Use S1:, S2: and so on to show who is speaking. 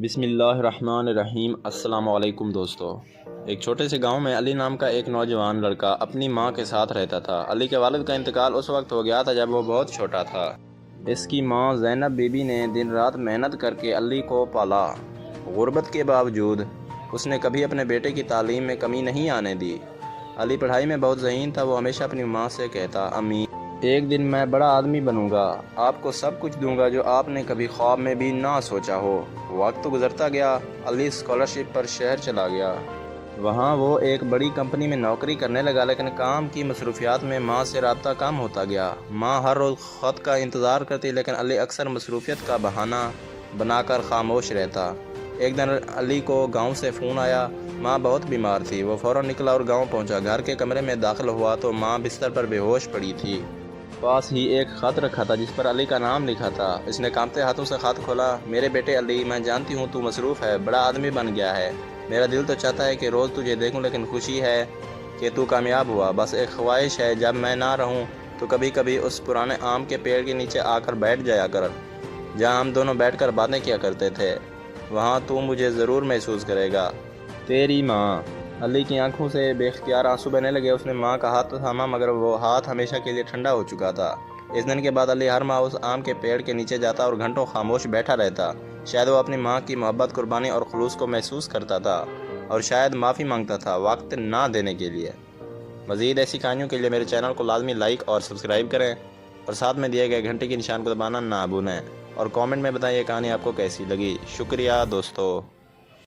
S1: بسم اللہ الرحمن الرحیم۔ السلام علیکم دوستو۔ ایک چھوٹے سے گاؤں میں علی نام کا ایک نوجوان لڑکا اپنی ماں کے ساتھ رہتا تھا۔ علی کے والد کا انتقال اس وقت ہو گیا تھا جب وہ بہت چھوٹا تھا۔ اس کی ماں زینب بی بی نے دن رات محنت کر کے علی کو پالا۔ غربت کے باوجود اس نے کبھی اپنے بیٹے کی تعلیم میں کمی نہیں آنے دی۔ علی پڑھائی میں بہت ذہین تھا۔ وہ ہمیشہ اپنی ماں سے کہتا، امی ایک دن میں بڑا آدمی بنوں گا، آپ کو سب کچھ دوں گا جو آپ نے کبھی خواب میں بھی نہ سوچا ہو۔ وقت گزرتا گیا۔ علی اسکالرشپ پر شہر چلا گیا۔ وہاں وہ ایک بڑی کمپنی میں نوکری کرنے لگا، لیکن کام کی مصروفیات میں ماں سے رابطہ کم ہوتا گیا۔ ماں ہر روز خط کا انتظار کرتی، لیکن علی اکثر مصروفیت کا بہانہ بنا کر خاموش رہتا۔ ایک دن علی کو گاؤں سے فون آیا۔ ماں بہت بیمار تھی۔ وہ فوراً نکلا اور گاؤں پہنچا۔ گھر کے کمرے میں داخل ہوا تو ماں بستر پر بے ہوش پڑی تھی۔ پاس ہی ایک خط رکھا تھا جس پر علی کا نام لکھا تھا۔ اس نے کانپتے ہاتھوں سے خط کھولا۔ میرے بیٹے علی، میں جانتی ہوں تو مصروف ہے، بڑا آدمی بن گیا ہے۔ میرا دل تو چاہتا ہے کہ روز تجھے دیکھوں، لیکن خوشی ہے کہ تو کامیاب ہوا۔ بس ایک خواہش ہے، جب میں نہ رہوں تو کبھی کبھی اس پرانے آم کے پیڑ کے نیچے آ کر بیٹھ جایا کر، جہاں ہم دونوں بیٹھ کر باتیں کیا کرتے تھے۔ وہاں تو مجھے ضرور محسوس کرے گا۔ تیری ماں۔ علی کی آنکھوں سے بے اختیار آنسو بہنے لگے۔ اس نے ماں کا ہاتھ تھاما، مگر وہ ہاتھ ہمیشہ کے لیے ٹھنڈا ہو چکا تھا۔ اس دن کے بعد علی ہر ماہ اس آم کے پیڑ کے نیچے جاتا اور گھنٹوں خاموش بیٹھا رہتا۔ شاید وہ اپنی ماں کی محبت، قربانی اور خلوص کو محسوس کرتا تھا، اور شاید معافی مانگتا تھا وقت نہ دینے کے لیے۔ مزید ایسی کہانیوں کے لیے میرے چینل کو لازمی لائک اور سبسکرائب کریں، اور ساتھ میں دیے گئے گھنٹے کے نشان کو دبانا نہ بھولیں، اور کامنٹ میں بتائیں یہ کہانی آپ کو کیسی لگی۔ شکریہ دوستو۔